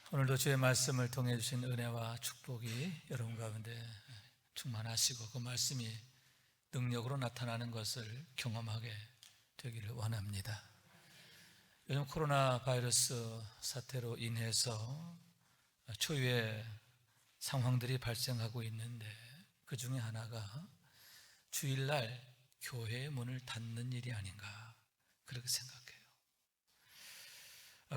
오늘도 주의 말씀을 통해 주신 은혜와 축복이 여러분 가운데 충만하시고 그 말씀이 능력으로 나타나는 것을 경험하게 되기를 원합니다. 요즘 코로나 바이러스 사태로 인해서 초유의 상황들이 발생하고 있는데 그 중에 하나가 주일날 교회의 문을 닫는 일이 아닌가 그렇게 생각해요.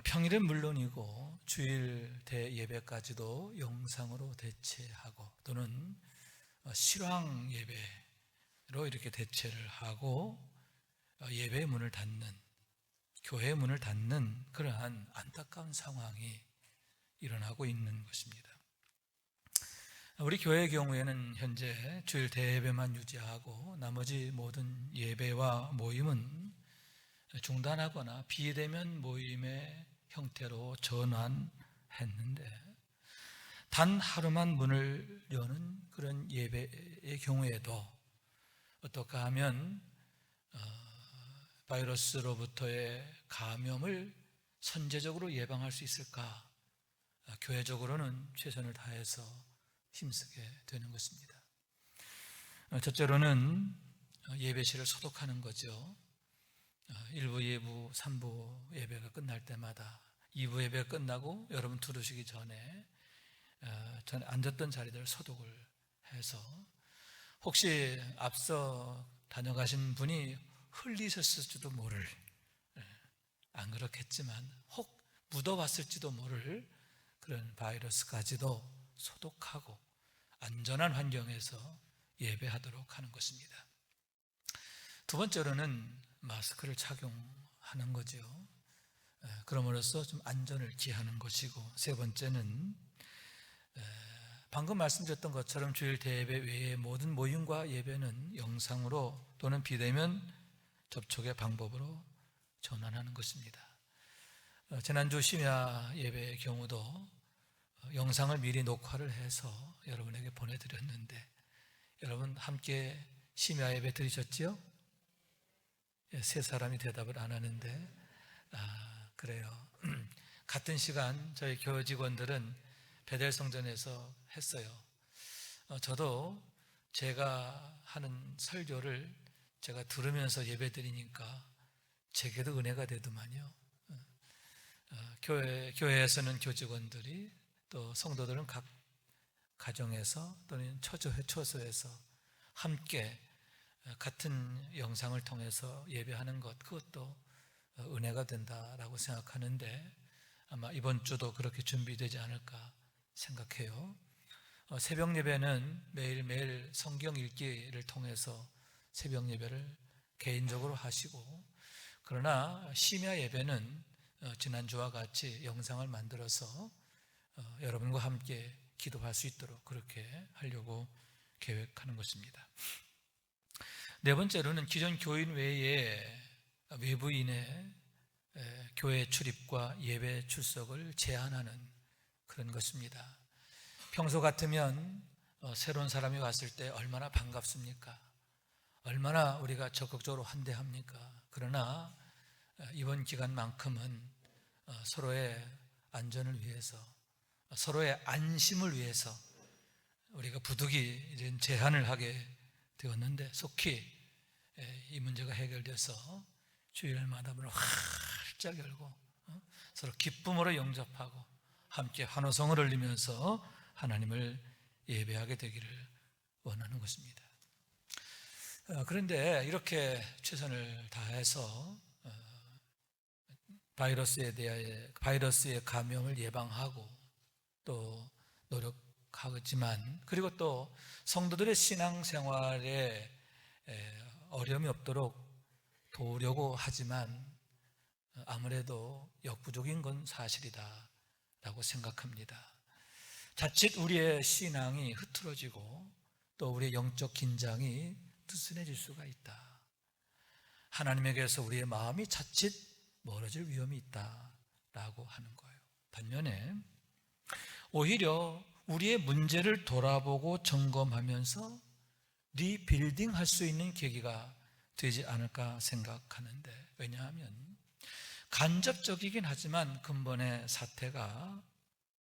평일은 물론이고 주일 대예배까지도 영상으로 대체하고 또는 실황 예배로 이렇게 대체를 하고 예배의 문을 닫는, 교회의 문을 닫는 그러한 안타까운 상황이 일어나고 있는 것입니다. 우리 교회의 경우에는 현재 주일 대예배만 유지하고 나머지 모든 예배와 모임은 중단하거나 비대면 모임의 형태로 전환했는데 단 하루만 문을 여는 그런 예배의 경우에도 어떻게 하면 바이러스로부터의 감염을 선제적으로 예방할 수 있을까? 교회적으로는 최선을 다해서 힘쓰게 되는 것입니다. 첫째로는 예배실을 소독하는 거죠. 1부, 2부, 3부 예배가 끝날 때마다 2부 예배가 끝나고 여러분 들어오시기 전에 앉았던 자리들을 소독을 해서 혹시 앞서 다녀가신 분이 흘리셨을지도 모를, 안 그렇겠지만 혹 묻어봤을지도 모를 그런 바이러스까지도 소독하고 안전한 환경에서 예배하도록 하는 것입니다. 두 번째로는 마스크를 착용하는 거죠. 그럼으로써 좀 안전을 기하는 것이고, 세 번째는 방금 말씀드렸던 것처럼 주일 대예배 외의 모든 모임과 예배는 영상으로 또는 비대면 접촉의 방법으로 전환하는 것입니다. 지난주 심야 예배의 경우도 영상을 미리 녹화를 해서 여러분에게 보내드렸는데 여러분 함께 심야 예배 들으셨지요? 세 사람이 대답을 안 하는데 그래요. 같은 시간 저희 교회 직원들은 베델 성전에서 했어요. 저도 제가 하는 설교를 제가 들으면서 예배 드리니까 제게도 은혜가 되더만요. 교회에서는 교직원들이 또 성도들은 각 가정에서 또는 처소에서 함께 같은 영상을 통해서 예배하는 것, 그것도 은혜가 된다라고 생각하는데 아마 이번 주도 그렇게 준비되지 않을까 생각해요. 새벽 예배는 매일매일 성경 읽기를 통해서 새벽 예배를 개인적으로 하시고, 그러나 심야 예배는 지난주와 같이 영상을 만들어서 여러분과 함께 기도할 수 있도록 그렇게 하려고 계획하는 것입니다. 네 번째로는 기존 교인 외에 외부인의 교회 출입과 예배 출석을 제한하는 그런 것입니다. 평소 같으면 새로운 사람이 왔을 때 얼마나 반갑습니까? 얼마나 우리가 적극적으로 환대합니까? 그러나 이번 기간만큼은 서로의 안전을 위해서, 서로의 안심을 위해서 우리가 부득이 제한을 하게 되었는데 속히 이 문제가 해결돼서 주일마다 문을 활짝 열고 서로 기쁨으로 영접하고 함께 환호성을 흘리면서 하나님을 예배하게 되기를 원하는 것입니다. 그런데 이렇게 최선을 다해서 바이러스의 감염을 예방하고 또 노력하지만, 그리고 또 성도들의 신앙생활에 어려움이 없도록 도우려고 하지만 아무래도 역부족인 건 사실이다라고 생각합니다. 자칫 우리의 신앙이 흐트러지고 또 우리의 영적 긴장이 느슨해질 수가 있다. 하나님에게서 우리의 마음이 자칫 멀어질 위험이 있다라고 하는 거예요. 반면에 오히려 우리의 문제를 돌아보고 점검하면서 리빌딩 할 수 있는 계기가 되지 않을까 생각하는데, 왜냐하면 간접적이긴 하지만 근본의 사태가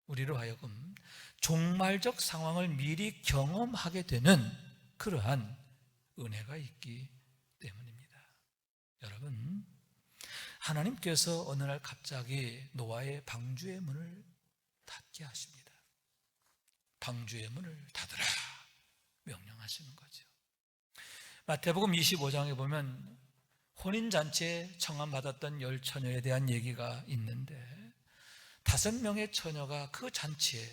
우리로 하여금 종말적 상황을 미리 경험하게 되는 그러한 은혜가 있기 때문입니다. 여러분, 하나님께서 어느 날 갑자기 노아의 방주의 문을 닫게 하십니다. 방주의 문을 닫으라 명령하시는 거죠. 마태복음 25장에 보면 혼인잔치에 청함받았던 10처녀에 대한 얘기가 있는데 5명의 처녀가 그 잔치에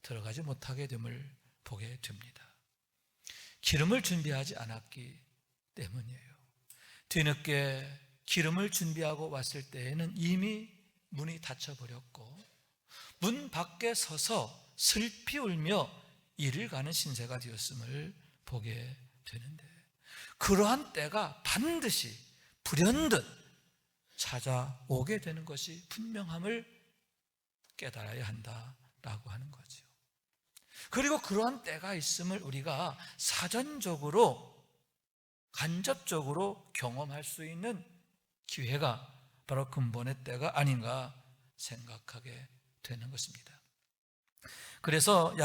들어가지 못하게 됨을 보게 됩니다. 기름을 준비하지 않았기 때문이에요. 뒤늦게 기름을 준비하고 왔을 때에는 이미 문이 닫혀버렸고 문 밖에 서서 슬피 울며 이를 가는 신세가 되었음을 보게 되는데, 그러한 때가 반드시 불현듯 찾아오게 되는 것이 분명함을 깨달아야 한다라고 하는 거죠. 그리고 그러한 때가 있음을 우리가 사전적으로 간접적으로 경험할 수 있는 기회가 바로 근본의 때가 아닌가 생각하게 되는 것입니다. 그래서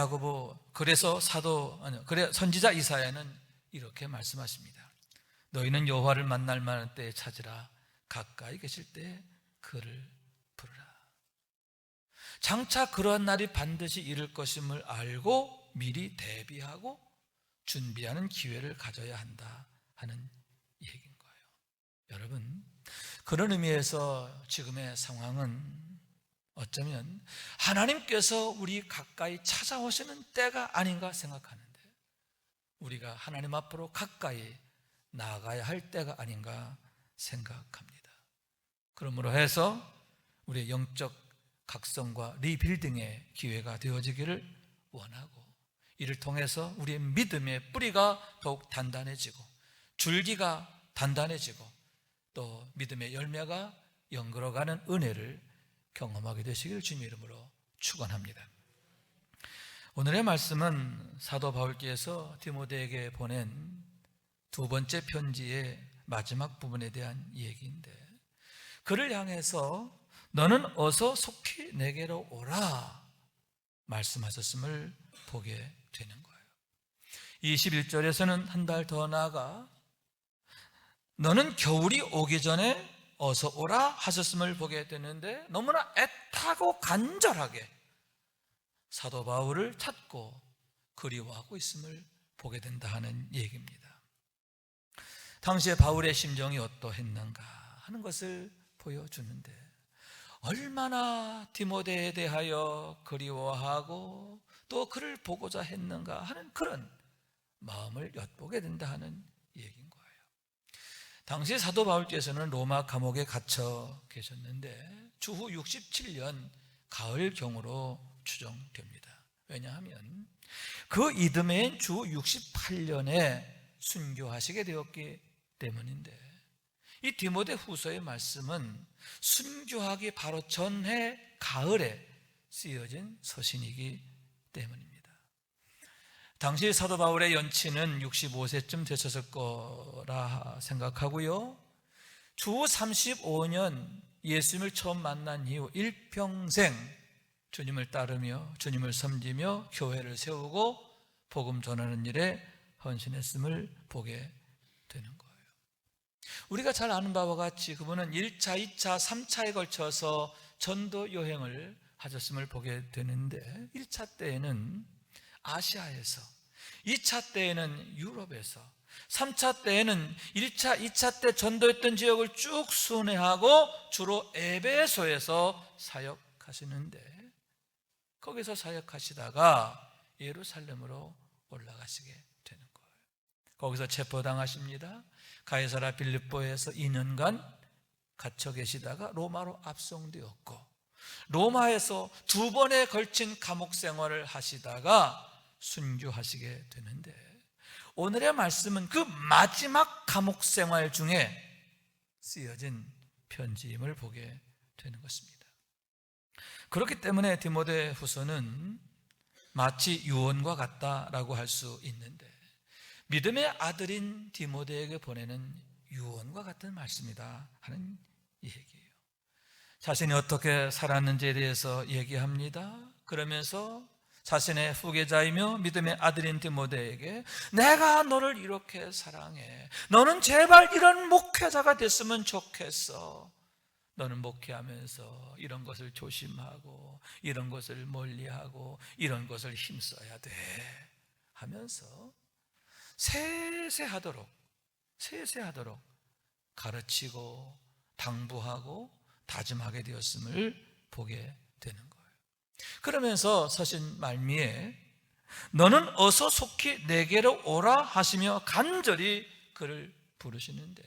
선지자 이사야는 이렇게 말씀하십니다. 너희는 여호와를 만날 만한 때에 찾으라. 가까이 계실 때에 그를 부르라. 장차 그러한 날이 반드시 이를 것임을 알고 미리 대비하고 준비하는 기회를 가져야 한다 하는 얘기인 거예요. 여러분, 그런 의미에서 지금의 상황은 어쩌면 하나님께서 우리 가까이 찾아오시는 때가 아닌가 생각하는데, 우리가 하나님 앞으로 가까이 나아가야 할 때가 아닌가 생각합니다. 그러므로 해서 우리의 영적 각성과 리빌딩의 기회가 되어지기를 원하고, 이를 통해서 우리의 믿음의 뿌리가 더욱 단단해지고 줄기가 단단해지고 또 믿음의 열매가 연걸어가는 은혜를 경험하게 되시길 주님의 이름으로 축원합니다. 오늘의 말씀은 사도 바울께서 디모데에게 보낸 두 번째 편지의 마지막 부분에 대한 얘기인데, 그를 향해서 너는 어서 속히 내게로 오라 말씀하셨음을 보게 되는 거예요. 21절에서는 한 달 더 나아가 너는 겨울이 오기 전에 어서 오라 하셨음을 보게 되는데, 너무나 애타고 간절하게 사도 바울을 찾고 그리워하고 있음을 보게 된다 하는 얘기입니다. 당시에 바울의 심정이 어떠했는가 하는 것을 보여주는데, 얼마나 디모데에 대하여 그리워하고 또 그를 보고자 했는가 하는 그런 마음을 엿보게 된다 하는 얘기인 거예요. 당시 사도 바울께서는 로마 감옥에 갇혀 계셨는데 주후 67년 가을경으로 추정됩니다. 왜냐하면 그 이듬해인 주 68년에 순교하시게 되었기 때문인데, 이 디모데 후서의 말씀은 순교하기 바로 전해 가을에 쓰여진 서신이기 때문입니다. 당시 사도 바울의 연치는 65세쯤 되셨을 거라 생각하고요, 주 35년 예수님을 처음 만난 이후 일평생 주님을 따르며 주님을 섬기며 교회를 세우고 복음 전하는 일에 헌신했음을 보게 되는 거예요. 우리가 잘 아는 바와 같이 그분은 1차, 2차, 3차에 걸쳐서 전도 여행을 하셨음을 보게 되는데, 1차 때에는 아시아에서, 2차 때에는 유럽에서, 3차 때에는 1차, 2차 때 전도했던 지역을 쭉 순회하고 주로 에베소에서 사역하시는데, 거기서 사역하시다가 예루살렘으로 올라가시게 되는 거예요. 거기서 체포당하십니다. 가이사라 빌립보에서 2년간 갇혀 계시다가 로마로 압송되었고, 로마에서 2번에 걸친 감옥 생활을 하시다가 순교하시게 되는데, 오늘의 말씀은 그 마지막 감옥 생활 중에 쓰여진 편지임을 보게 되는 것입니다. 그렇기 때문에 디모데 후서는 마치 유언과 같다라고 할 수 있는데, 믿음의 아들인 디모데에게 보내는 유언과 같은 말씀이다 하는 얘기예요. 자신이 어떻게 살았는지에 대해서 얘기합니다. 그러면서 자신의 후계자이며 믿음의 아들인 디모데에게 내가 너를 이렇게 사랑해. 너는 제발 이런 목회자가 됐으면 좋겠어. 너는 목회하면서 이런 것을 조심하고 이런 것을 멀리하고 이런 것을 힘써야 돼 하면서 세세하도록 가르치고 당부하고 다짐하게 되었음을 보게 되는 거예요. 그러면서 서신 말미에 너는 어서 속히 내게로 오라 하시며 간절히 그를 부르시는데,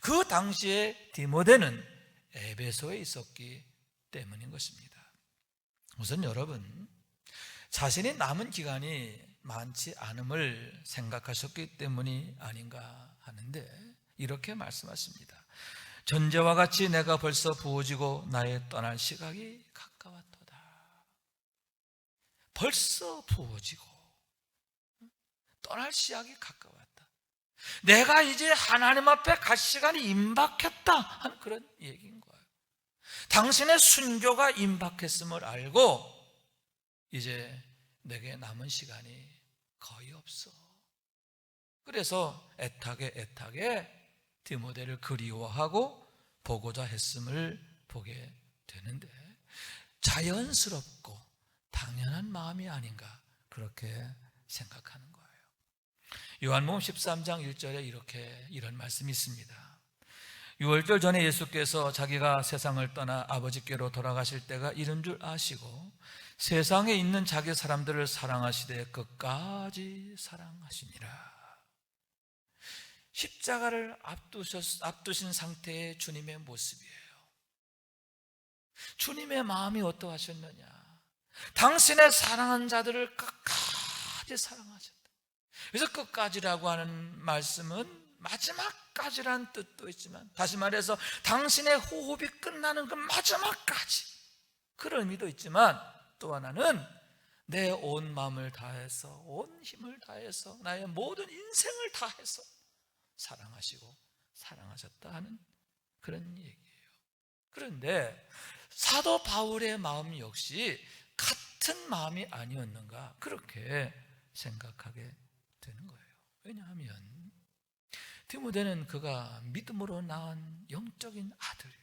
그 당시에 디모데는 에베소에 있었기 때문인 것입니다. 우선 여러분, 자신이 남은 기간이 많지 않음을 생각하셨기 때문이 아닌가 하는데, 이렇게 말씀하십니다. 전제와 같이 내가 벌써 부어지고 나의 떠날 시각이 가까웠도다. 벌써 부어지고 떠날 시각이 가까웠다. 내가 이제 하나님 앞에 갈 시간이 임박했다 하는 그런 얘기인 거예요. 당신의 순교가 임박했음을 알고 이제 내게 남은 시간이 거의 없어. 그래서 애타게 디모데를 그리워하고 보고자 했음을 보게 되는데, 자연스럽고 당연한 마음이 아닌가 그렇게 생각하는 거예요. 요한복음 13장 1절에 이런 말씀이 있습니다. 6월절 전에 예수께서 자기가 세상을 떠나 아버지께로 돌아가실 때가 이른 줄 아시고 세상에 있는 자기 사람들을 사랑하시되 끝까지 사랑하시니라. 십자가를 앞두신 상태의 주님의 모습이에요. 주님의 마음이 어떠하셨느냐? 당신의 사랑하는 자들을 끝까지 사랑하셨다. 그래서 끝까지라고 하는 말씀은 마지막까지란 뜻도 있지만, 다시 말해서 당신의 호흡이 끝나는 그 마지막까지, 그런 의미도 있지만, 또 하나는 내 온 마음을 다해서, 온 힘을 다해서, 나의 모든 인생을 다해서 사랑하시고 사랑하셨다 하는 그런 얘기예요. 그런데 사도 바울의 마음 역시 같은 마음이 아니었는가 그렇게 생각하게 되는 거예요. 왜냐하면 디모데는 그가 믿음으로 낳은 영적인 아들이에요.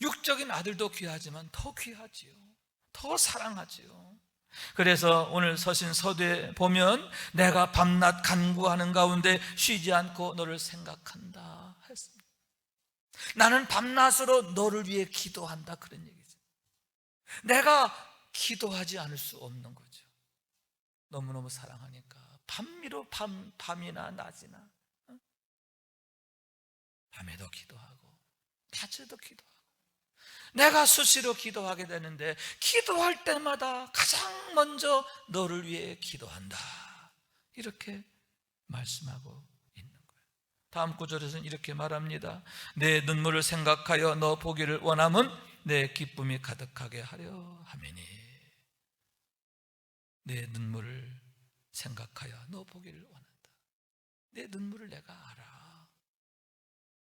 육적인 아들도 귀하지만 더 귀하지요. 더 사랑하지요. 그래서 오늘 서신 서두에 보면 내가 밤낮 간구하는 가운데 쉬지 않고 너를 생각한다 했습니다. 나는 밤낮으로 너를 위해 기도한다, 그런 얘기죠. 내가 기도하지 않을 수 없는 거죠. 너무너무 사랑하니까 밤이나 낮이나 밤에도 기도하고 낮에도 기도하고, 내가 수시로 기도하게 되는데 기도할 때마다 가장 먼저 너를 위해 기도한다, 이렇게 말씀하고 있는 거예요. 다음 구절에서는 이렇게 말합니다. 내 눈물을 생각하여 너 보기를 원함은 내 기쁨이 가득하게 하려 함이니. 내 눈물을 생각하여 너 보기를 원한다. 내 눈물을 내가 알아.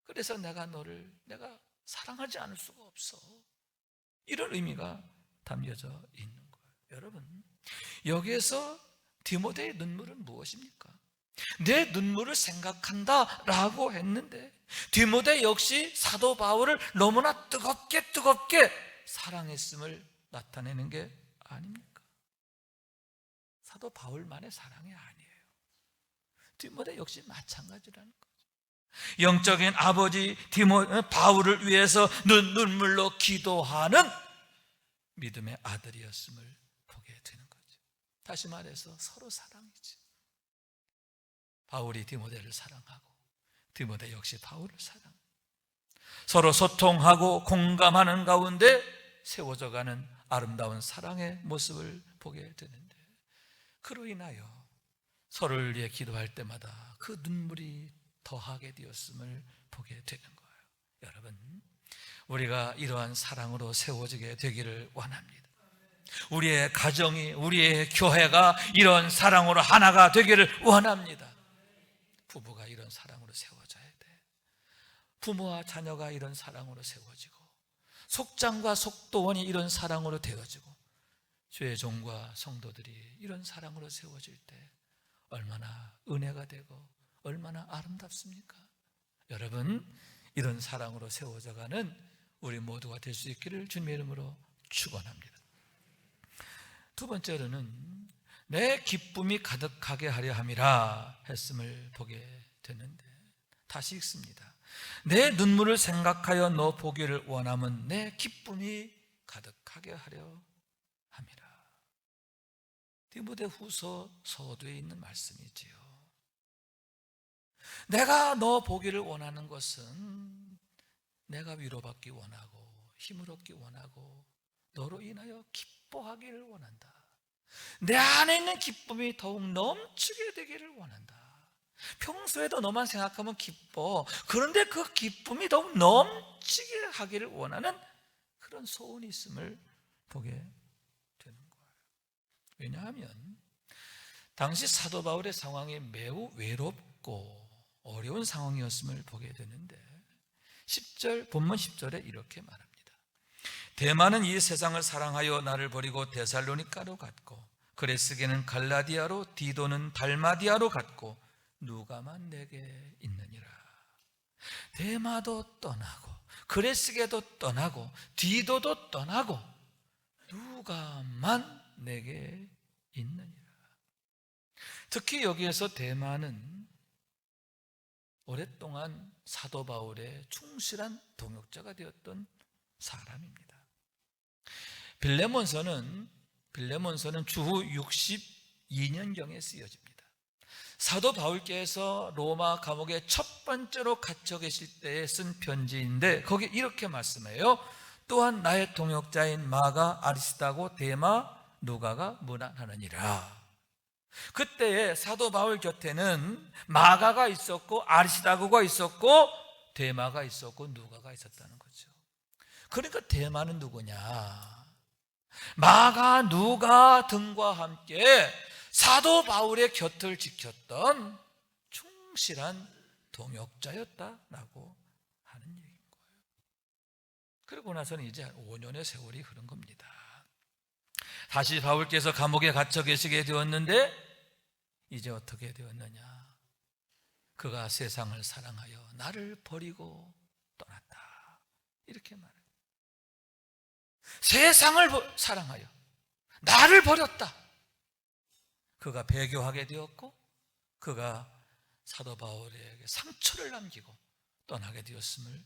그래서 내가 사랑하지 않을 수가 없어. 이런 의미가 담겨져 있는 거예요. 여러분, 여기에서 디모데의 눈물은 무엇입니까? 내 눈물을 생각한다 라고 했는데, 디모데 역시 사도 바울을 너무나 뜨겁게 사랑했음을 나타내는 게 아닙니까? 사도 바울만의 사랑이 아니에요. 디모데 역시 마찬가지라는 거예요. 영적인 아버지 바울을 위해서 눈물로 기도하는 믿음의 아들이었음을 보게 되는 거죠. 다시 말해서 서로 사랑이지. 바울이 디모데를 사랑하고 디모데 역시 바울을 사랑합니다. 서로 소통하고 공감하는 가운데 세워져가는 아름다운 사랑의 모습을 보게 되는데, 그로 인하여 서로를 위해 기도할 때마다 그 눈물이 더하게 되었음을 보게 되는 거예요. 여러분, 우리가 이러한 사랑으로 세워지게 되기를 원합니다. 우리의 가정이, 우리의 교회가 이런 사랑으로 하나가 되기를 원합니다. 부부가 이런 사랑으로 세워져야 돼. 부모와 자녀가 이런 사랑으로 세워지고, 속장과 속도원이 이런 사랑으로 되어지고 주의 종과 성도들이 이런 사랑으로 세워질 때 얼마나 은혜가 되고 얼마나 아름답습니까? 여러분, 이런 사랑으로 세워져가는 우리 모두가 될 수 있기를 주님의 이름으로 축원합니다. 두 번째로는 내 기쁨이 가득하게 하려 함이라 했음을 보게 되는데, 다시 읽습니다. 내 눈물을 생각하여 너 보기를 원함은 내 기쁨이 가득하게 하려 함이라. 디모데후서 서두에 있는 말씀이지요. 내가 너 보기를 원하는 것은 내가 위로받기 원하고 힘을 얻기 원하고 너로 인하여 기뻐하기를 원한다. 내 안에 있는 기쁨이 더욱 넘치게 되기를 원한다. 평소에도 너만 생각하면 기뻐. 그런데 그 기쁨이 더욱 넘치게 하기를 원하는 그런 소원이 있음을 보게 되는 거예요. 왜냐하면 당시 사도 바울의 상황이 매우 외롭고 어려운 상황이었음을 보게 되는데, 10절, 본문 10절에 이렇게 말합니다. 데마는 이 세상을 사랑하여 나를 버리고 데살로니가로 갔고, 그레스게는 갈라디아로, 디도는 달마디아로 갔고, 누가만 내게 있느니라. 데마도 떠나고 그레스게도 떠나고 디도도 떠나고 누가만 내게 있느니라. 특히 여기에서 데마는 오랫동안 사도 바울의 충실한 동역자가 되었던 사람입니다. 빌레몬서는 주후 62년경에 쓰여집니다. 사도 바울께서 로마 감옥에 첫 번째로 갇혀 계실 때에 쓴 편지인데, 거기 이렇게 말씀해요. 또한 나의 동역자인 마가, 아리스다고, 데마, 누가가 문안하느니라. 그때에 사도 바울 곁에는 마가가 있었고 아리스다고가 있었고 데마가 있었고 누가가 있었다는 거죠. 그러니까 데마는 누구냐? 마가, 누가 등과 함께 사도 바울의 곁을 지켰던 충실한 동역자였다라고 하는 얘기인 거예요. 그러고 나서는 이제 5년의 세월이 흐른 겁니다. 다시 바울께서 감옥에 갇혀 계시게 되었는데, 이제 어떻게 되었느냐? 그가 세상을 사랑하여 나를 버리고 떠났다, 이렇게 말해요. 세상을 사랑하여 나를 버렸다. 그가 배교하게 되었고, 그가 사도 바울에게 상처를 남기고 떠나게 되었음을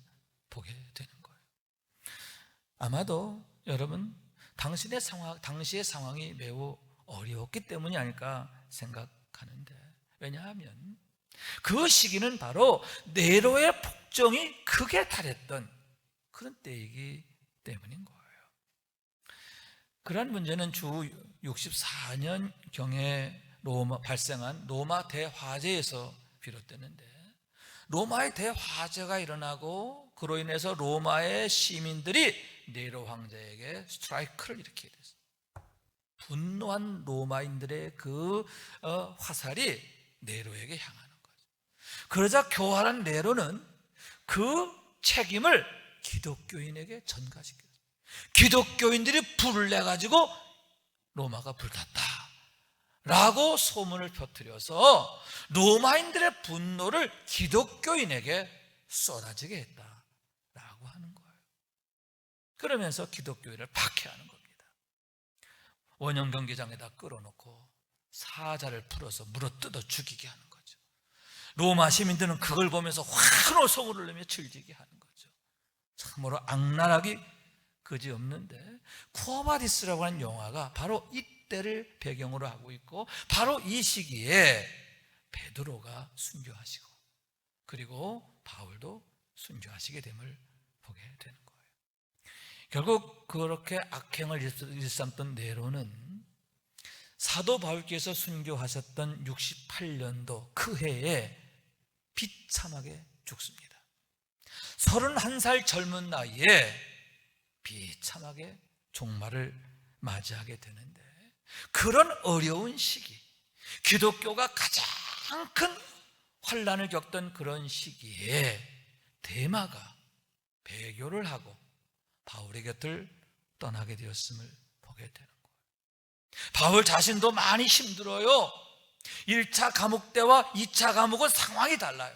보게 되는 거예요. 아마도 여러분, 당시의 상황이 매우 어려웠기 때문이 아닐까 생각하는데, 왜냐하면 그 시기는 바로 네로의 폭정이 극에 달했던 그런 때이기 때문인 거예요. 그러한 문제는 주 64년경에 발생한 로마 대화재에서 비롯되는데, 로마의 대화재가 일어나고 그로 인해서 로마의 시민들이 네로 황제에게 스트라이크를 일으키게 됐어요. 분노한 로마인들의 그 화살이 네로에게 향하는 거죠. 그러자 교활한 네로는 그 책임을 기독교인에게 전가시켰어요. 기독교인들이 불을 내가지고 로마가 불탔다 라고 소문을 퍼뜨려서 로마인들의 분노를 기독교인에게 쏟아지게 했다라고 하는 거예요. 그러면서 기독교인을 박해하는 겁니다. 원형 경기장에다 끌어놓고 사자를 풀어서 물어뜯어 죽이게 하는 거죠. 로마 시민들은 그걸 보면서 환호성을 내며 즐기게 하는 거죠. 참으로 악랄하기 그지없는데, 쿠어바디스라고 하는 영화가 바로 이때를 배경으로 하고 있고, 바로 이 시기에 베드로가 순교하시고 그리고 바울도 순교하시게 됨을 보게 되는 거예요. 결국 그렇게 악행을 일삼던 네로는 사도 바울께서 순교하셨던 68년도 그 해에 비참하게 죽습니다. 31살 젊은 나이에 비참하게 종말을 맞이하게 되는데, 그런 어려운 시기, 기독교가 가장 큰 환난을 겪던 그런 시기에 데마가 배교를 하고 바울의 곁을 떠나게 되었음을 보게 되는 거예요. 바울 자신도 많이 힘들어요. 1차 감옥 때와 2차 감옥은 상황이 달라요.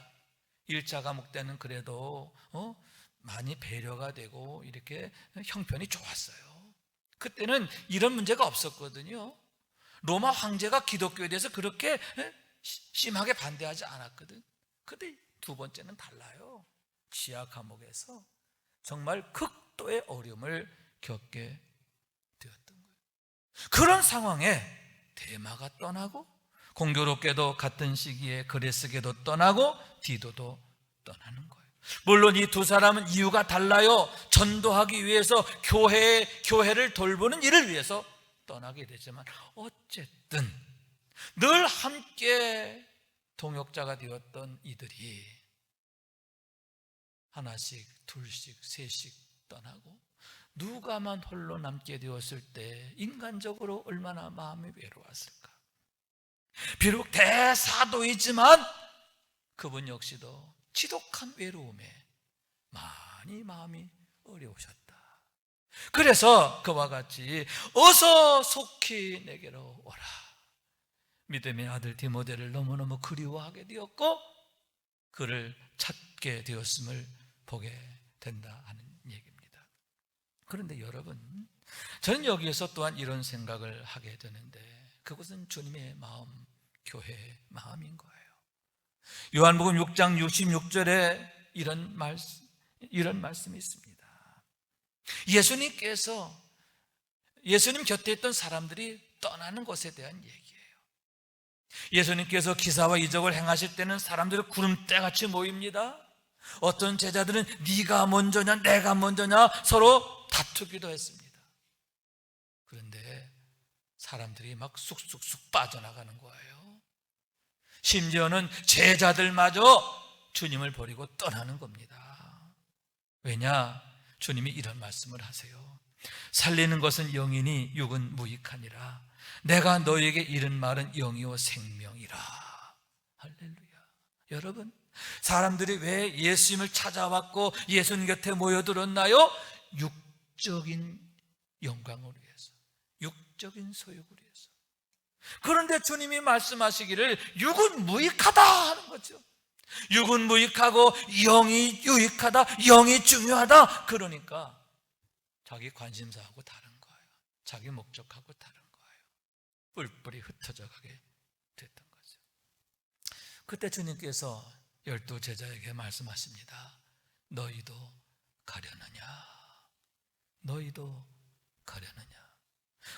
1차 감옥 때는 그래도 많이 배려가 되고 이렇게 형편이 좋았어요. 그때는 이런 문제가 없었거든요. 로마 황제가 기독교에 대해서 그렇게 심하게 반대하지 않았거든. 근데 두 번째는 달라요. 지하 감옥에서 정말 극도의 어려움을 겪게 되었던 거예요. 그런 상황에 데마가 떠나고, 공교롭게도 같은 시기에 그레스게도 떠나고 디도도 떠나는 거예요. 물론 이 두 사람은 이유가 달라요. 전도하기 위해서 교회를 돌보는 일을 위해서 떠나게 되지만 어쨌든 늘 함께 동역자가 되었던 이들이 하나씩, 둘씩, 셋씩 떠나고 누가만 홀로 남게 되었을 때 인간적으로 얼마나 마음이 외로웠을까. 비록 대사도이지만 그분 역시도 지독한 외로움에 많이 마음이 어려우셨다. 그래서 그와 같이 어서 속히 내게로 오라. 믿음의 아들 디모데를 너무너무 그리워하게 되었고 그를 찾게 되었음을 보게 된다 하는 얘기입니다. 그런데 여러분, 저는 여기에서 또한 이런 생각을 하게 되는데, 그것은 주님의 마음, 교회의 마음인 거예요. 요한복음 6장 66절에 이런 말씀이 있습니다. 예수님 곁에 있던 사람들이 떠나는 것에 대한 얘기예요. 예수님께서 기사와 이적을 행하실 때는 사람들이 구름대같이 모입니다. 어떤 제자들은 네가 먼저냐 내가 먼저냐 서로 다투기도 했습니다. 그런데 사람들이 막 쑥쑥쑥 빠져나가는 거예요. 심지어는 제자들마저 주님을 버리고 떠나는 겁니다. 왜냐? 주님이 이런 말씀을 하세요. 살리는 것은 영이니 육은 무익하니라. 내가 너에게 이른 말은 영이요 생명이라. 할렐루야. 여러분, 사람들이 왜 예수님을 찾아왔고 예수님 곁에 모여들었나요? 육적인 영광을 위해서, 육적인 소욕을 위해서. 그런데 주님이 말씀하시기를 육은 무익하다 하는 거죠. 육은 무익하고 영이 유익하다, 영이 중요하다. 그러니까 자기 관심사하고 다른 거예요. 자기 목적하고 다른 거예요. 뿔뿔이 흩어져 가게 됐던 거죠. 그때 주님께서 12 제자에게 말씀하십니다. 너희도 가려느냐? 너희도 가려느냐?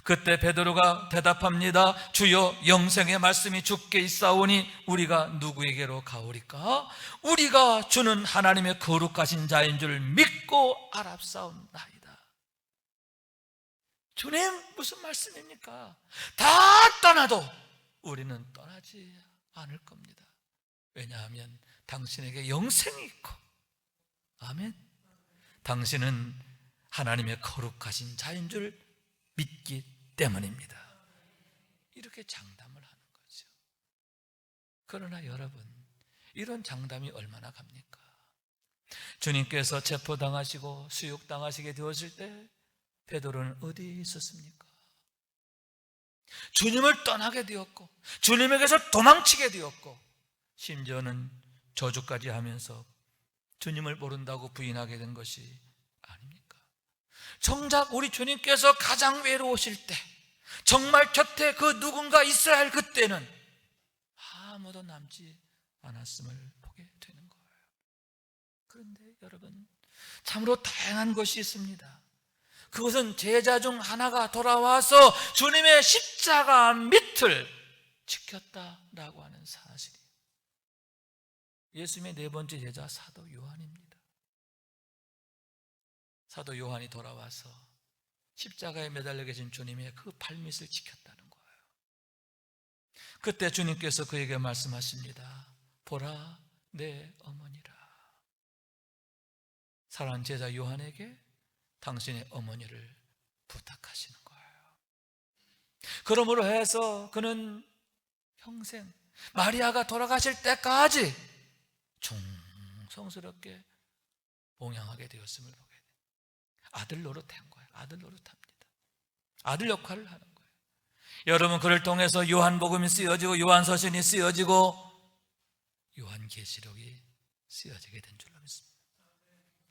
그때 베드로가 대답합니다. 주여, 영생의 말씀이 주께 있사오니 우리가 누구에게로 가오리까? 우리가 주는 하나님의 거룩하신 자인 줄 믿고 알았사옵나이다. 주님, 무슨 말씀입니까? 다 떠나도 우리는 떠나지 않을 겁니다. 왜냐하면 당신에게 영생이 있고, 아멘. 당신은 하나님의 거룩하신 자인 줄 믿기 때문입니다. 이렇게 장담을 하는 거죠. 그러나 여러분, 이런 장담이 얼마나 갑니까? 주님께서 체포당하시고 수욕당하시게 되었을 때 베드로는 어디 있었습니까? 주님을 떠나게 되었고 주님에게서 도망치게 되었고 심지어는 저주까지 하면서 주님을 모른다고 부인하게 된 것이 아닙니까? 정작 우리 주님께서 가장 외로우실 때, 정말 곁에 그 누군가 있어야 할 그때는 아무도 남지 않았음을 보게 되는 거예요. 그런데 여러분, 참으로 다양한 것이 있습니다. 그것은 제자 중 하나가 돌아와서 주님의 십자가 밑을 지켰다라고 하는 사실이에요. 예수님의 네 번째 제자 사도 요한입니다. 사도 요한이 돌아와서 십자가에 매달려 계신 주님의 그 발밑을 지켰다는 거예요. 그때 주님께서 그에게 말씀하십니다. 보라, 내 어머니라. 사랑하는 제자 요한에게 당신의 어머니를 부탁하시는 거예요. 그러므로 해서 그는 평생 마리아가 돌아가실 때까지 충성스럽게 봉양하게 되었음을 보게 돼요. 아들 노릇한 거예요. 아들 노릇합니다. 아들 역할을 하는 거예요. 여러분, 그를 통해서 요한복음이 쓰여지고 요한서신이 쓰여지고 요한계시록이 쓰여지게 된 줄로 믿습니다.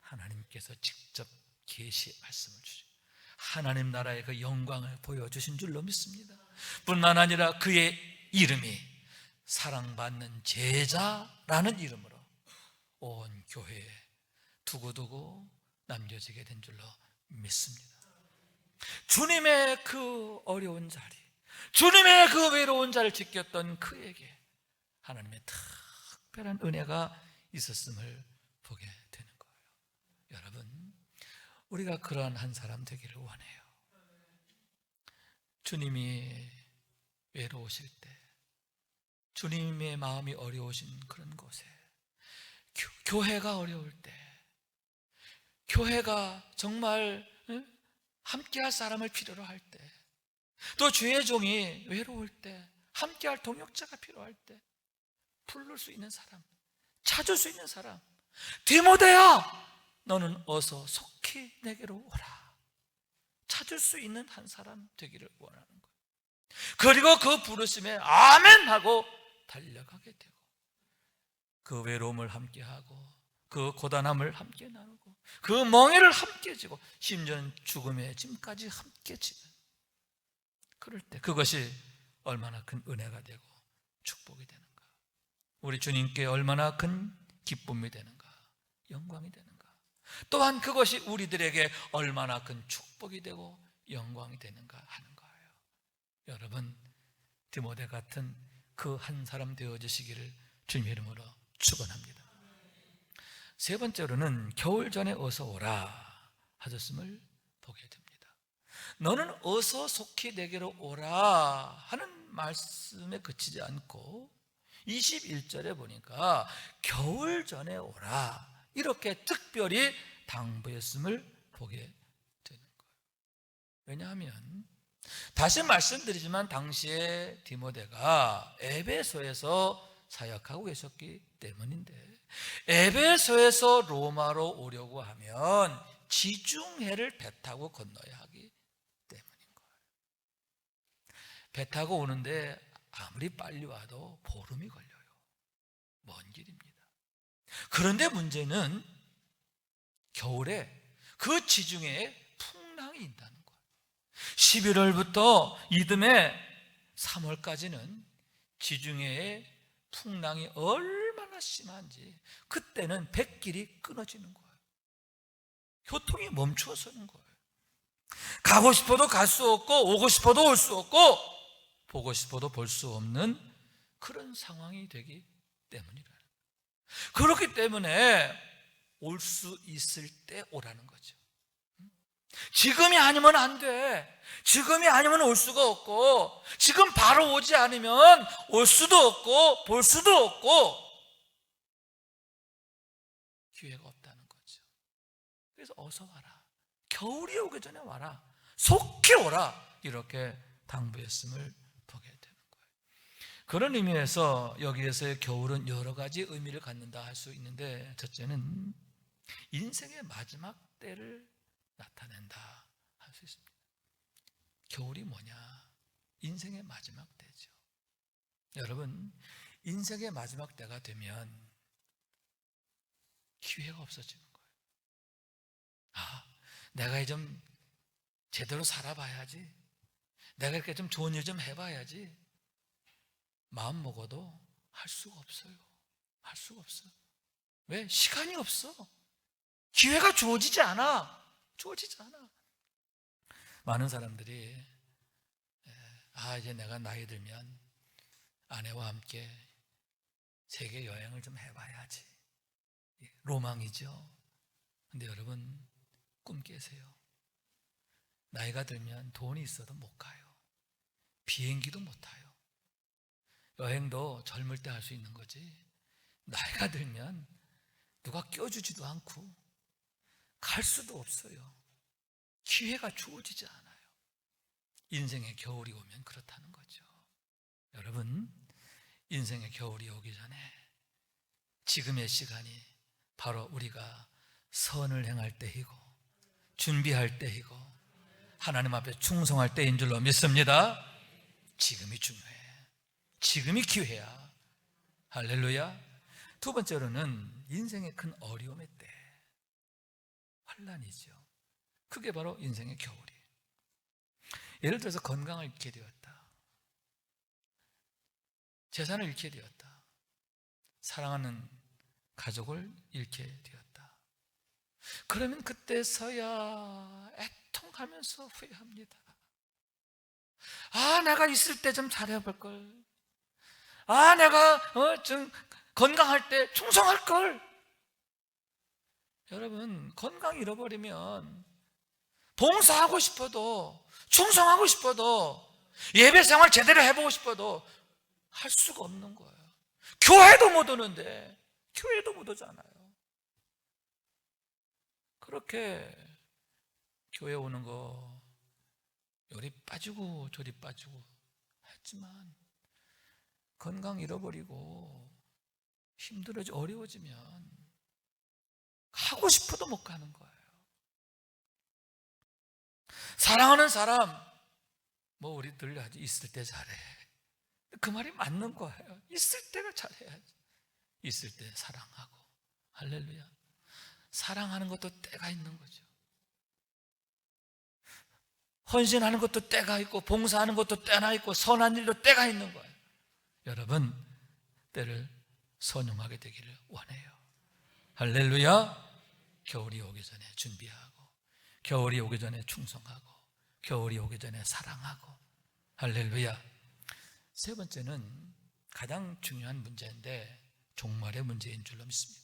하나님께서 직접 계시 말씀을 주시고 하나님 나라의 그 영광을 보여주신 줄로 믿습니다. 뿐만 아니라 그의 이름이 사랑받는 제자라는 이름으로 온 교회에 두고두고 남겨지게 된 줄로 믿습니다. 주님의 그 어려운 자리, 주님의 그 외로운 자리를 지켰던 그에게 하나님의 특별한 은혜가 있었음을 보게 되는 거예요. 여러분, 우리가 그러한 한 사람 되기를 원해요. 주님이 외로우실 때, 주님의 마음이 어려우신 그런 곳에, 교회가 어려울 때, 교회가 정말 함께할 사람을 필요로 할 때, 또 주의 종이 외로울 때, 함께할 동역자가 필요할 때 부를 수 있는 사람, 찾을 수 있는 사람, 디모데야, 너는 어서 속히 내게로 오라. 찾을 수 있는 한 사람 되기를 원하는 거예요. 그리고 그 부르심에 아멘 하고 달려가게 되고, 그 외로움을 함께하고 그 고단함을 함께 나누고 그 멍에를 함께 지고 심지어는 죽음의 짐까지 함께 지는, 그럴 때 그것이 얼마나 큰 은혜가 되고 축복이 되는가, 우리 주님께 얼마나 큰 기쁨이 되는가, 영광이 되는가, 또한 그것이 우리들에게 얼마나 큰 축복이 되고 영광이 되는가 하는 거예요. 여러분, 디모데 같은 그 한 사람 되어주시기를 주님의 이름으로 축원합니다. 세 번째로는 겨울 전에 어서 오라 하셨음을 보게 됩니다. 너는 어서 속히 내게로 오라 하는 말씀에 그치지 않고 21절에 보니까 겨울 전에 오라 이렇게 특별히 당부했음을 보게 되는 거예요. 왜냐하면 다시 말씀드리지만 당시에 디모데가 에베소에서 사역하고 계셨기 때문인데, 에베소에서 로마로 오려고 하면 지중해를 배 타고 건너야 하기 때문인 거예요. 배 타고 오는데 아무리 빨리 와도 보름이 걸려요. 먼 길입니다. 그런데 문제는 겨울에 그 지중해에 풍랑이 있다는 거예요. 11월부터 이듬해 3월까지는 지중해에 풍랑이 얼마나 심한지, 그때는 뱃길이 끊어지는 거예요. 교통이 멈추어서는 거예요. 가고 싶어도 갈 수 없고, 오고 싶어도 올 수 없고, 보고 싶어도 볼 수 없는 그런 상황이 되기 때문이라는 거예요. 그렇기 때문에 올 수 있을 때 오라는 거죠. 지금이 아니면 안 돼. 지금이 아니면 올 수가 없고, 지금 바로 오지 않으면 올 수도 없고 볼 수도 없고 기회가 없다는 거죠. 그래서 어서 와라, 겨울이 오기 전에 와라, 속히 오라, 이렇게 당부했음을 보게 되는 거예요. 그런 의미에서 여기에서의 겨울은 여러 가지 의미를 갖는다 할 수 있는데, 첫째는 인생의 마지막 때를 나타낸다 할 수 있습니다. 겨울이 뭐냐? 인생의 마지막 때죠. 여러분, 인생의 마지막 때가 되면 기회가 없어지는 거예요. 아, 내가 좀 제대로 살아봐야지, 내가 이렇게 좀 좋은 일 좀 해봐야지, 마음 먹어도 할 수가 없어요. 할 수가 없어요. 왜? 시간이 없어. 기회가 주어지지 않아. 주어지지 않아. 많은 사람들이 이제 내가 나이 들면 아내와 함께 세계 여행을 좀 해봐야지, 로망이죠. 근데 여러분, 꿈 깨세요. 나이가 들면 돈이 있어도 못 가요. 비행기도 못 타요. 여행도 젊을 때 할 수 있는 거지, 나이가 들면 누가 껴주지도 않고 갈 수도 없어요. 기회가 주어지지 않아요. 인생의 겨울이 오면 그렇다는 거죠. 여러분, 인생의 겨울이 오기 전에 지금의 시간이 바로 우리가 선을 행할 때이고 준비할 때이고 하나님 앞에 충성할 때인 줄로 믿습니다. 지금이 중요해. 지금이 기회야. 할렐루야. 두 번째로는 인생의 큰 어려움의 때, 환난이죠. 그게 바로 인생의 겨울이에요. 예를 들어서 건강을 잃게 되었다, 재산을 잃게 되었다, 사랑하는 가족을 잃게 되었다. 그러면 그때서야 애통하면서 후회합니다. 내가 있을 때 좀 잘해볼 걸. 내가 좀 건강할 때 충성할 걸. 여러분, 건강 잃어버리면 봉사하고 싶어도, 충성하고 싶어도, 예배 생활 제대로 해보고 싶어도 할 수가 없는 거예요. 교회도 못 오는데, 교회도 못 오잖아요. 그렇게 교회 오는 거 요리 빠지고 저리 빠지고 했지만 건강 잃어버리고 힘들어지고 어려워지면 가고 싶어도 못 가는 거예요. 사랑하는 사람, 우리들 아주 있을 때 잘해. 그 말이 맞는 거예요. 있을 때가 잘해야지. 있을 때 사랑하고. 할렐루야. 사랑하는 것도 때가 있는 거죠. 헌신하는 것도 때가 있고, 봉사하는 것도 때나 있고, 선한 일도 때가 있는 거예요. 여러분, 때를 선용하게 되기를 원해요. 할렐루야. 겨울이 오기 전에 준비하고, 겨울이 오기 전에 충성하고, 겨울이 오기 전에 사랑하고. 할렐루야. 세 번째는 가장 중요한 문제인데 종말의 문제인 줄로 믿습니다.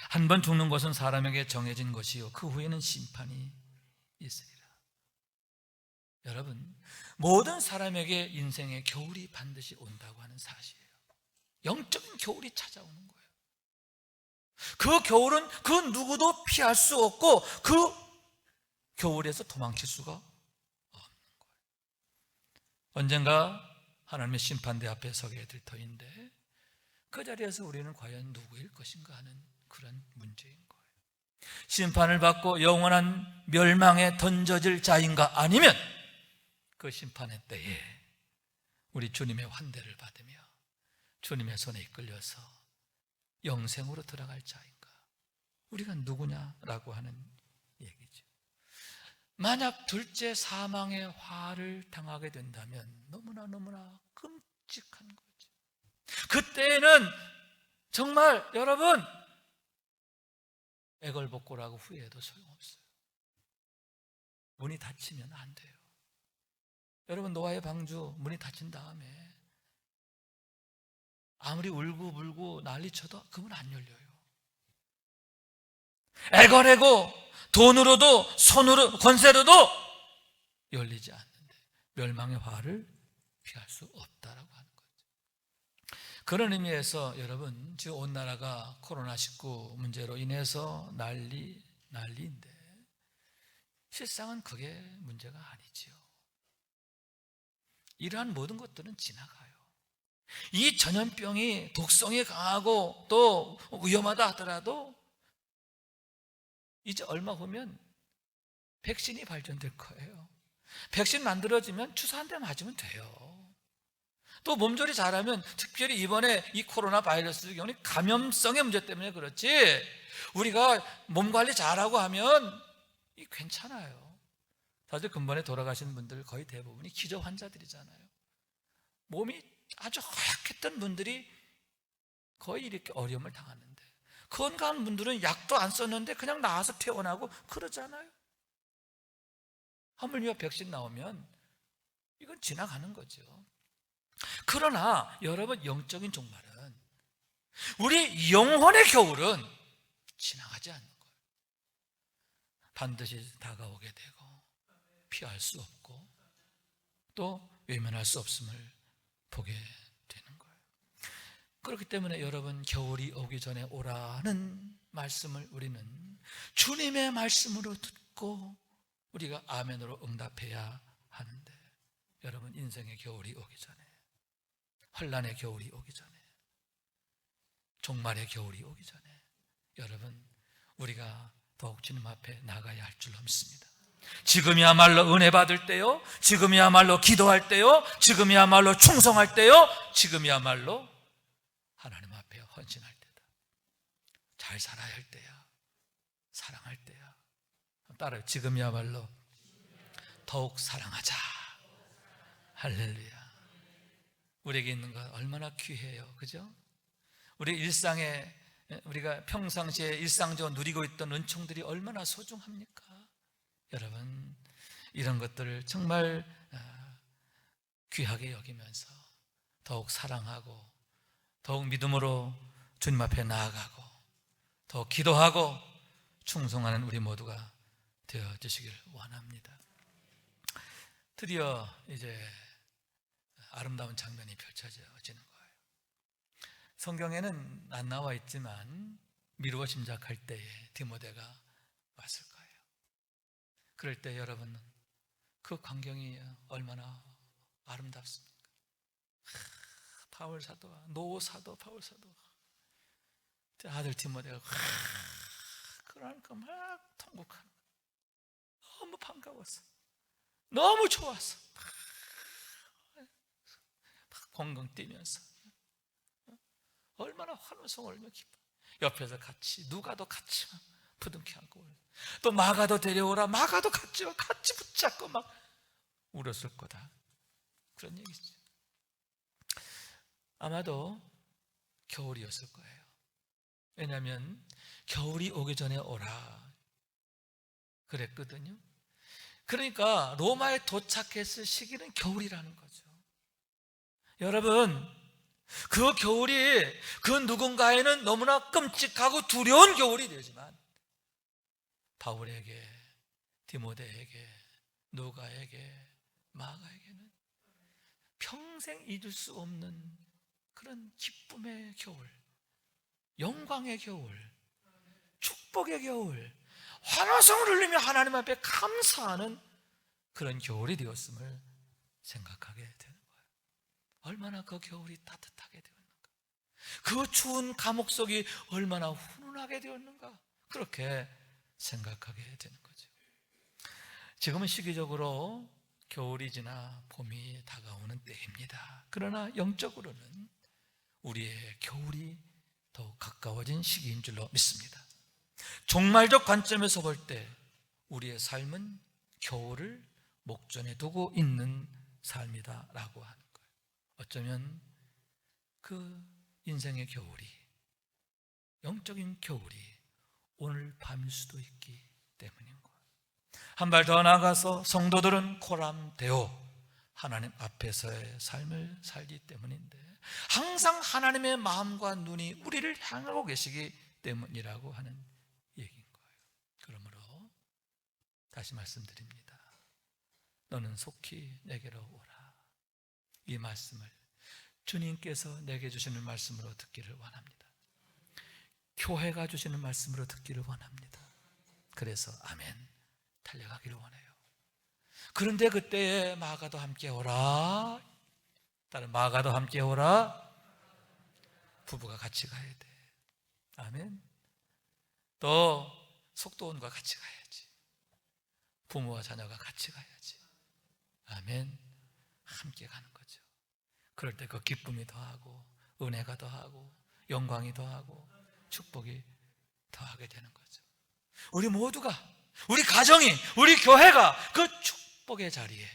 한 번 죽는 것은 사람에게 정해진 것이요 그 후에는 심판이 있으리라. 여러분, 모든 사람에게 인생의 겨울이 반드시 온다고 하는 사실이에요. 영적인 겨울이 찾아오는 거예요. 그 겨울은 그 누구도 피할 수 없고 그 겨울에서 도망칠 수가 없는 거예요. 언젠가 하나님의 심판대 앞에 서게 될 터인데 그 자리에서 우리는 과연 누구일 것인가 하는 그런 문제인 거예요. 심판을 받고 영원한 멸망에 던져질 자인가, 아니면 그 심판의 때에 우리 주님의 환대를 받으며 주님의 손에 이끌려서 영생으로 들어갈 자인가, 우리가 누구냐라고 하는 얘기죠. 만약 둘째 사망의 화를 당하게 된다면 너무나 끔찍한 거죠. 그때는 정말 여러분 애걸복걸하고 후회해도 소용없어요. 문이 닫히면 안 돼요. 여러분, 노아의 방주 문이 닫힌 다음에 아무리 울고 난리쳐도 그 문 안 열려요. 애걸애고 돈으로도 손으로 권세로도 열리지 않는데 멸망의 화를 피할 수 없다라고 하는 거죠. 그런 의미에서 여러분, 지금 온 나라가 코로나19 문제로 인해서 난리인데 실상은 그게 문제가 아니지요. 이러한 모든 것들은 지나가요. 이 전염병이 독성이 강하고 또 위험하다 하더라도 이제 얼마 후면 백신이 발전될 거예요. 백신 만들어지면 주사 한 대 맞으면 돼요. 또 몸조리 잘하면, 특별히 이번에 이 코로나 바이러스 경우는 감염성의 문제 때문에 그렇지 우리가 몸 관리 잘하고 하면 괜찮아요. 사실 근본에 돌아가신 분들 거의 대부분이 기저 환자들이잖아요. 몸이 아주 허약했던 분들이 거의 이렇게 어려움을 당하는데, 건강한 분들은 약도 안 썼는데 그냥 나와서 퇴원하고 그러잖아요. 하물며 백신 나오면 이건 지나가는 거죠. 그러나 여러분, 영적인 종말은, 우리 영혼의 겨울은 지나가지 않는 거예요. 반드시 다가오게 되고 피할 수 없고 또 외면할 수 없음을 보게 되는 거예요. 그렇기 때문에 여러분, 겨울이 오기 전에 오라는 말씀을 우리는 주님의 말씀으로 듣고 우리가 아멘으로 응답해야 하는데, 여러분, 인생의 겨울이 오기 전에, 환난의 겨울이 오기 전에, 종말의 겨울이 오기 전에 여러분, 우리가 더욱 주님 앞에 나가야 할 줄로 믿습니다. 지금이야말로 은혜 받을 때요, 지금이야말로 기도할 때요, 지금이야말로 충성할 때요, 지금이야말로 하나님 앞에 헌신할 때다. 잘 살아야 할 때야, 사랑할 때야. 따라요. 지금이야말로 더욱 사랑하자. 할렐루야. 우리에게 있는 것 얼마나 귀해요, 그죠? 우리 일상에, 우리가 평상시에 일상적으로 누리고 있던 은총들이 얼마나 소중합니까? 여러분, 이런 것들을 정말 귀하게 여기면서 더욱 사랑하고, 더욱 믿음으로 주님 앞에 나아가고, 더 기도하고 충성하는 우리 모두가 되어주시길 원합니다. 드디어 이제 아름다운 장면이 펼쳐지는 거예요. 성경에는 안 나와 있지만 미루어 짐작할 때에 디모데가 왔을 거예요. 그럴 때 여러분, 그 광경이 얼마나 아름답습니까? 바울 사도와 노 사도 바울 사도, 아들 디모데가 그러니까 막 통곡하는 거예요. 너무 반가웠어, 너무 좋았어. 막 엉엉 뛰면서 얼마나 환호성을 울며 기뻐. 옆에서 같이, 누가도 같이 막 부둥켜 안고, 또 마가도 데려오라, 마가도 같이 붙잡고 막 울었을 거다, 그런 얘기죠. 아마도 겨울이었을 거예요. 왜냐하면 겨울이 오기 전에 오라 그랬거든요. 그러니까 로마에 도착했을 시기는 겨울이라는 거죠. 여러분, 그 겨울이 그 누군가에는 너무나 끔찍하고 두려운 겨울이 되지만 바울에게, 디모데에게, 누가에게, 마가에게는 평생 잊을 수 없는 그런 기쁨의 겨울, 영광의 겨울, 축복의 겨울, 환호성을 흘리며 하나님 앞에 감사하는 그런 겨울이 되었음을 생각하게 되는 거예요. 얼마나 그 겨울이 따뜻하게 되었는가, 그 추운 감옥 속이 얼마나 훈훈하게 되었는가, 그렇게 생각하게 되는 거죠. 지금은 시기적으로 겨울이 지나 봄이 다가오는 때입니다. 그러나 영적으로는 우리의 겨울이 더욱 가까워진 시기인 줄로 믿습니다. 종말적 관점에서 볼 때 우리의 삶은 겨울을 목전에 두고 있는 삶이다라고 하는 거예요. 어쩌면 그 인생의 겨울이, 영적인 겨울이 오늘 밤일 수도 있기 때문인 거예요. 한 발 더 나아가서 성도들은 코람데오, 하나님 앞에서의 삶을 살기 때문인데, 항상 하나님의 마음과 눈이 우리를 향하고 계시기 때문이라고 하는 얘기인 거예요. 그러므로 다시 말씀드립니다. 너는 속히 내게로 오라. 이 말씀을 주님께서 내게 주시는 말씀으로 듣기를 원합니다. 교회가 주시는 말씀으로 듣기를 원합니다. 그래서 아멘 달려가기를 원해요. 그런데 그때에 마가도 함께 오라. 다른 마가도 함께 오라. 부부가 같이 가야 돼. 아멘. 또 속도원과 같이 가야지. 부모와 자녀가 같이 가야지. 아멘. 함께 가는 거죠. 그럴 때 그 기쁨이 더하고, 은혜가 더하고, 영광이 더하고, 축복이 더하게 되는 거죠. 우리 모두가, 우리 가정이, 우리 교회가 그 축복의 자리에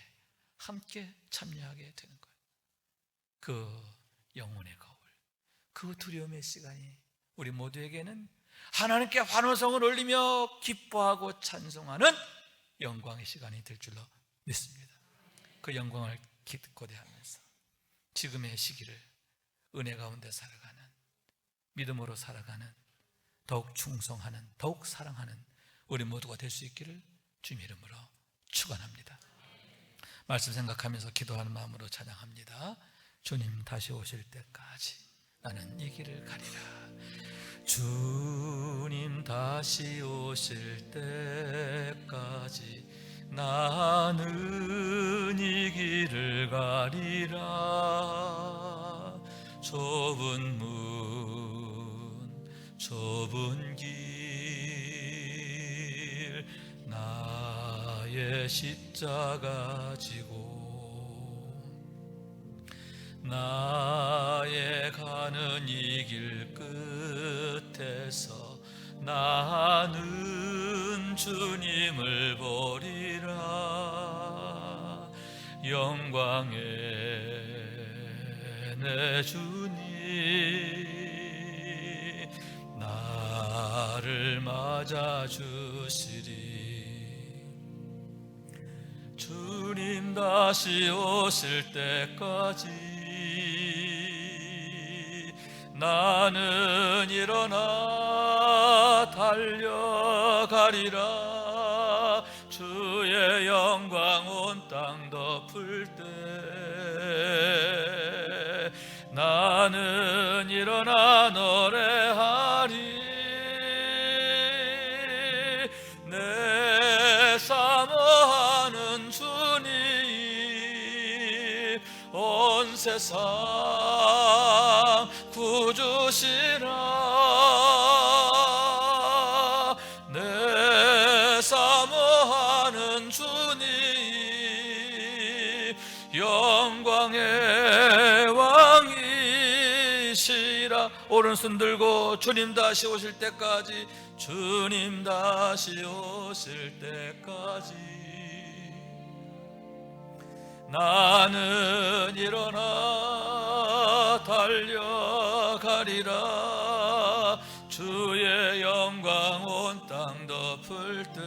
함께 참여하게 되는 거예요. 그 영혼의 거울, 그 두려움의 시간이 우리 모두에게는 하나님께 환호성을 올리며 기뻐하고 찬송하는 영광의 시간이 될 줄로 믿습니다. 그 영광을 기대하면서 지금의 시기를 은혜 가운데 살아가는, 믿음으로 살아가는, 더욱 충성하는, 더욱 사랑하는 우리 모두가 될 수 있기를 주님 이름으로 축원합니다. 말씀 생각하면서 기도하는 마음으로 찬양합니다. 주님 다시 오실 때까지 나는 이 길을 가리라. 주님 다시 오실 때까지 나는 이 길을 가리라. 좁은 문, 좁은 길, 십자가 지고 나의 가는 이 길 끝에서 나는 주님을 보리라. 영광의 내 주님 나를 맞아주시리. 주님 다시 오실 때까지 나는 일어나 달려가리라. 주의 영광 온 땅 덮을 때 나는 일어나 노래하리. 내 사모하는 주님 온 세상 구주시라. 내 사모하는 주님 영광의 왕이시라. 오른손 들고 주님 다시 오실 때까지, 주님 다시 오실 때까지 나는 일어나 달려가리라. 주의 영광 온 땅 덮을 때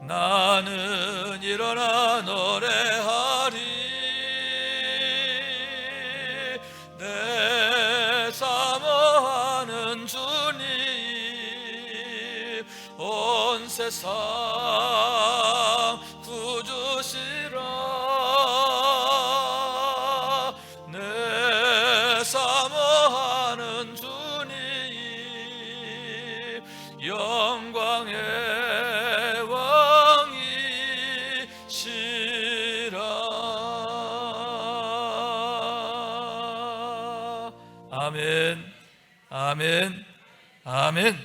나는 일어나 노래하리. 내 사모하는 주님 온 세상 구주시라. 내 사모하는 주님 영광의 왕이시라. 아멘, 아멘, 아멘.